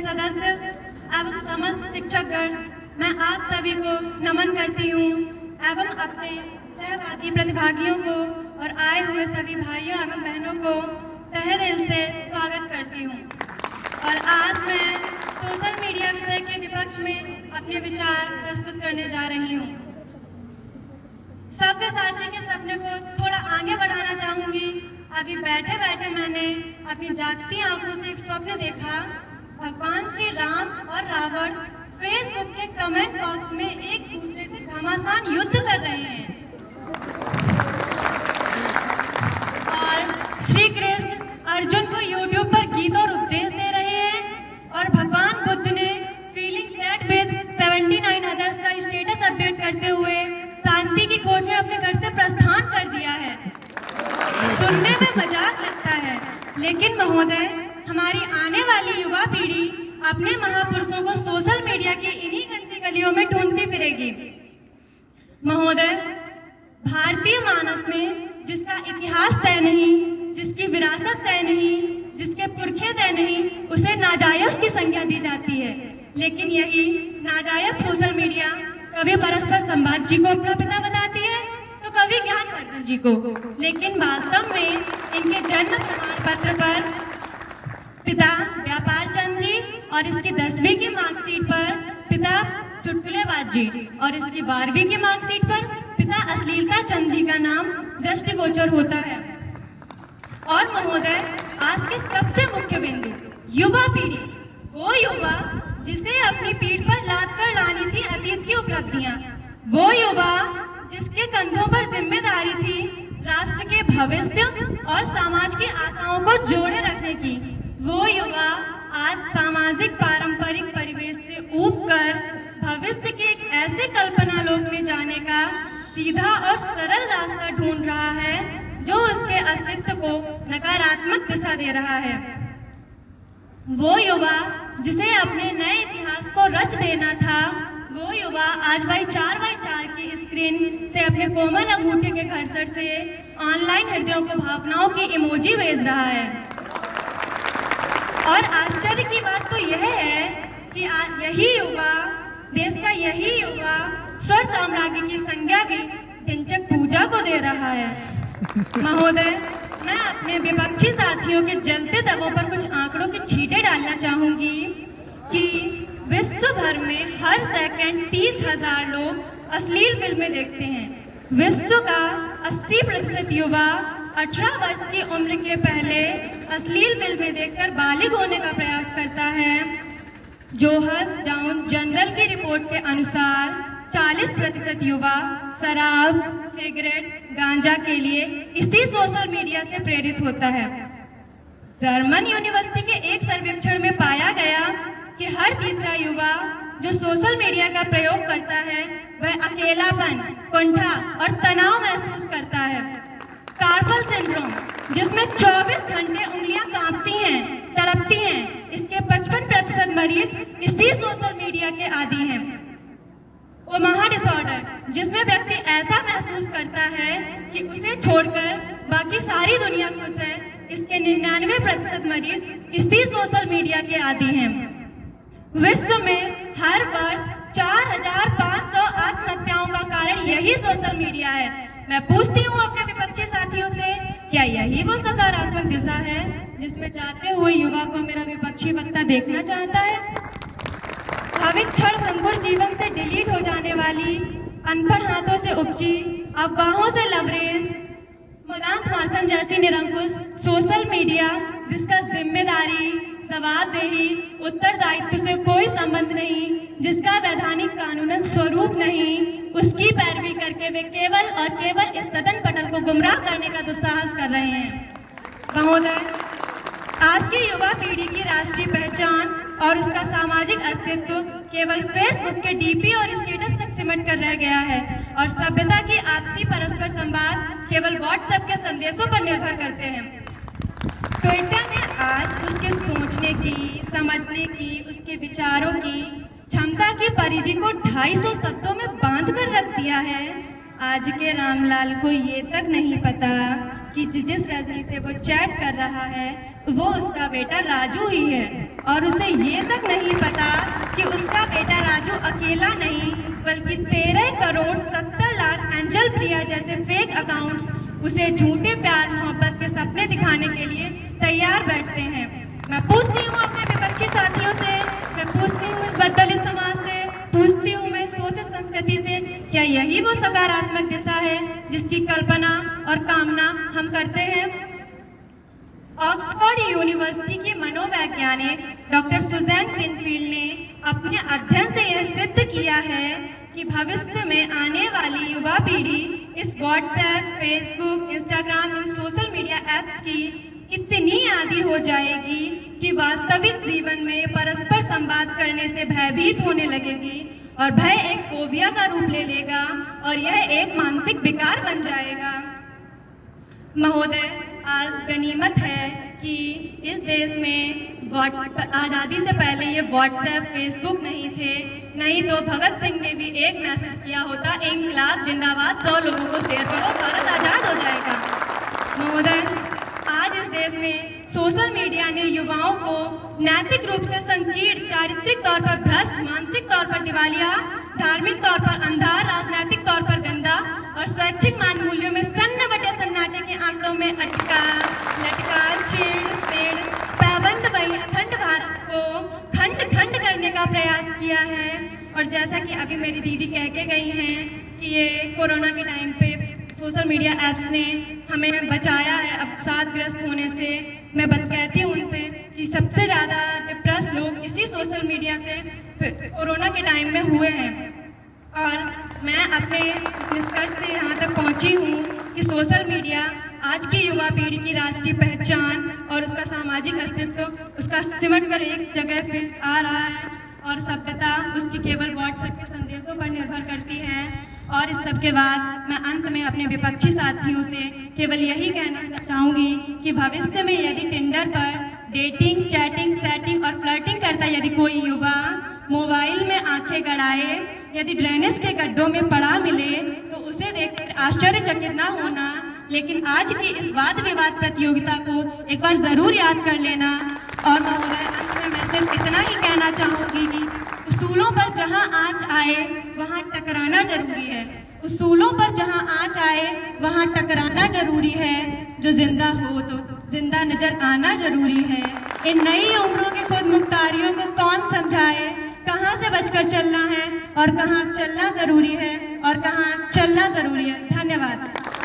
सदस्य एवं समस्त शिक्षकगण, मैं आप सभी को नमन करती हूँ एवं अपने सहभागी प्रतिभागियों को और आए हुए सभी भाइयों एवं बहनों को तहे दिल से स्वागत करती हूँ। और आज मैं सोशल मीडिया विषय के विपक्ष में अपने विचार प्रस्तुत करने जा रही हूँ। सव्यसाची के सपने को थोड़ा आगे बढ़ाना चाहूंगी। अभी बैठे बैठे मैंने अपनी जागती आंखों से एक स्वप्न देखा। भगवान श्री राम और रावण फेसबुक के कमेंट बॉक्स में एक दूसरे से घमासान युद्ध कर रहे हैं और श्री कृष्ण अर्जुन को यूट्यूब पर गीत और उपदेश दे रहे हैं और भगवान बुद्ध ने फीलिंग सैड विद 79 अदर्स का स्टेटस अपडेट करते हुए शांति की खोज में अपने घर से प्रस्थान कर दिया है। सुनने में मजाक लगता है, लेकिन महोदय, हमारी आने वाली युवा पीढ़ी अपने महापुरुषों को सोशल मीडिया की इन्हीं गंदी गलियों में ढूंढती फिरेगी। महोदय, भारतीय मानस में जिसका इतिहास तय नहीं, जिसकी विरासत तय नहीं, जिसके पुरखे तय नहीं, उसे नाजायज की संज्ञा दी जाती है। लेकिन यही नाजायज सोशल मीडिया कभी परस्पर संवाद जी को अपना पिता बताती है तो कभी ज्ञानवर्धन जी को, लेकिन वास्तव में इनके जन्म प्रमाण पत्र पर पिता व्यापार चंद जी और इसकी 10वीं की मार्कशीट पर पिता चुटकुलेबाज जी और इसकी 12वीं की मार्कशीट पर पिता अश्लीलता चंद जी का नाम दृष्टिगोचर होता है। और महोदय, आज के सबसे मुख्य बिंदु युवा पीढ़ी, वो युवा जिसे अपनी पीठ पर लाद कर लानी थी अतीत की उपलब्धियां, वो युवा जिसके कंधों पर जिम्मेदारी थी राष्ट्र के भविष्य और समाज की आशाओं को जोड़े रखने की, वो युवा आज सामाजिक पारंपरिक परिवेश से ऊब कर भविष्य के एक ऐसे कल्पना लोक में जाने का सीधा और सरल रास्ता ढूंढ रहा है जो उसके अस्तित्व को नकारात्मक दिशा दे रहा है। वो युवा जिसे अपने नए इतिहास को रच देना था, वो युवा आज भाई 4x4 की स्क्रीन से अपने कोमल अंगूठे के कर्सर से ऑनलाइन हृदयों को भावनाओं की इमोजी भेज रहा है। और आश्चर्य की बात तो यह है कि यही युवा, देश का यही युवा स्वर साम्राज्य की संज्ञा भी ढिंचक पूजा को दे रहा है। महोदय, मैं अपने विपक्षी साथियों के जलते दबों पर कुछ आंकड़ों के छींटे डालना चाहूंगी कि विश्व भर में हर सेकंड 30,000 लोग अश्लील फिल्में देखते हैं। विश्व का 80% युवा 18 वर्ष की उम्र के पहले अश्लील फिल्में देखकर बालिग होने का प्रयास करता है। जोहर्स डाउन जनरल की रिपोर्ट के अनुसार 40% युवा शराब, सिगरेट, गांजा के लिए इसी सोशल मीडिया से प्रेरित होता है। जर्मन यूनिवर्सिटी के एक सर्वेक्षण में पाया गया कि हर तीसरा युवा जो सोशल मीडिया का प्रयोग करता है वह अकेलापन, कुंठा और तनाव महसूस करता है। कार्पल सिंड्रोम, जिसमें 24 घंटे उंगलियां कांपती हैं, तड़पती हैं, इसके 55% मरीज इसी सोशल मीडिया के आदी हैं। ओमाहा डिसऑर्डर, जिसमें व्यक्ति ऐसा महसूस करता है कि उसे छोड़कर बाकी सारी दुनिया खुश है, इसके 99% मरीज इसी सोशल मीडिया के आदी हैं। विश्व में हर वर्ष 4,500 आत्महत्याओं का कारण यही सोशल मीडिया है। मैं पूछती हूँ अपने विपक्षी साथियों से, क्या यही वो सकारात्मक दिशा है जिसमें जाते हुए युवा को मेरा विपक्षी वक्ता देखना चाहता है? भाविक क्षण भंगुर जीवन से डिलीट हो जाने वाली, अनपढ़ हाथों से उपजी, अफवाहों से लबरेज, मदान समर्थन जैसी निरंकुश सोशल मीडिया जिसका जिम्मेदारी, जवाबदेही, उत्तरदायित्व से कोई संबंध नहीं, जिसका वैधानिक कानूनन स्वरूप नहीं, उसकी पैरवी करके वे केवल और केवल इस सदन पटल को गुमराह करने का दुस्साहस कर रहे हैं। महोदय, आज की युवा पीढ़ी की राष्ट्रीय पहचान और उसका सामाजिक अस्तित्व केवल फेसबुक के डीपी और स्टेटस तक सिमट कर रह गया है और सभ्यता की आपसी परस्पर संवाद केवल व्हाट्सएप के संदेशों पर निर्भर करते हैं। ट्विटर ने आज उसके सोचने की, समझने की, उसके विचारों की क्षमता की परिधि को 250 शब्दों में बांध कर रख दिया है। आज के रामलाल को ये तक नहीं पता कि जिस रजनी से वो चैट कर रहा है वो उसका बेटा राजू ही है और उसे ये तक नहीं पता कि उसका बेटा राजू अकेला नहीं बल्कि 13 करोड़ 70 लाख एंजल प्रिया जैसे फेक अकाउंट्स उसे झूठे प्यार मोहब्बत के सपने दिखाने के लिए तैयार बैठते हैं। मैं पूछती हूँ अपने विपक्षी साथियों से, मैं पूछती हूँ इस बददलित समाज से, पूछती हूँ मैं शोषित संस्कृति से, क्या यही वो सकारात्मक दिशा है जिसकी कल्पना और कामना हम करते हैं? ऑक्सफोर्ड यूनिवर्सिटी की मनोवैज्ञानिक डॉक्टर सुजैन ग्रीनफील्ड ने अपने अध्ययन से यह सिद्ध किया है कि भविष्य में आने वाली युवा पीढ़ी इस व्हाट्सएप, फेसबुक, इंस्टाग्राम, इन सोशल मीडिया ऐप्स की इतनी आदी हो जाएगी कि वास्तविक जीवन में परस्पर संवाद करने से भयभीत होने लगेगी और भय एक फोबिया का रूप ले लेगा और यह एक मानसिक विकार बन जाएगा। महोदय, आज गनीमत है कि इस देश में आज़ादी से पहले ये व्हाट्सएप, फेसबुक नहीं थे, नहीं तो भगत सिंह ने भी एक मैसेज किया होता, इंकलाब जिंदाबाद, 100 लोगों को शेयर करो, भारत आज़ाद हो जाएगा। महोदय, आज इस देश में सोशल मीडिया ने युवाओं को नैतिक रूप से संकीर्ण, चारित्रिक तौर पर भ्रष्ट, मानसिक तौर पर दिवालिया, धार्मिक तौर पर अंधा, राजनीतिक तौर पर गंदा और स्वैच्छिक मान मूल्यों में सन्नाटे के आंकड़ों में अटका, लटका, छेड़, पाबंद वही अखंड भारत को खंड खंड करने का प्रयास किया है। और जैसा कि अभी मेरी दीदी कह के गई हैं कि ये कोरोना के टाइम पे सोशल मीडिया ऐप्स ने हमें बचाया है अवसादग्रस्त होने से, मैं कहती हूँ उनसे कि सबसे ज़्यादा डिप्रेस लोग इसी सोशल मीडिया से कोरोना के टाइम में हुए हैं। और मैं अपने निष्कर्ष से यहाँ तक पहुँची हूँ कि सोशल मीडिया आज की युवा पीढ़ी की राष्ट्रीय पहचान और उसका सामाजिक अस्तित्व उसका सिमट कर एक जगह पे आ रहा है और सभ्यता उसकी केवल व्हाट्सएप के संदेशों पर निर्भर करती है। और इस सब के बाद मैं अंत में अपने विपक्षी साथियों से केवल यही कहना चाहूँगी कि भविष्य में यदि टिंडर पर डेटिंग, चैटिंग, सेटिंग और फ्लर्टिंग करता यदि कोई युवा मोबाइल में आंखें गड़ाए, यदि ड्रेनेज के गड्ढों में पड़ा मिले तो उसे देखकर आश्चर्यचकित न होना, लेकिन आज की इस वाद विवाद प्रतियोगिता को एक बार जरूर याद कर लेना। और महोदय, अंत में मैं सिर्फ इतना ही कहना चाहूँगी कि उसूलों पर जहाँ आँच आए वहाँ टकराना जरूरी है, उसूलों पर जहाँ आँच आए वहाँ टकराना जरूरी है, जो जिंदा हो तो जिंदा नजर आना जरूरी है। इन नई उम्रों के खुद मुख्तारियों को कौन समझाए कहाँ से बचकर चलना है और कहाँ चलना जरूरी है और कहाँ चलना जरूरी है। धन्यवाद।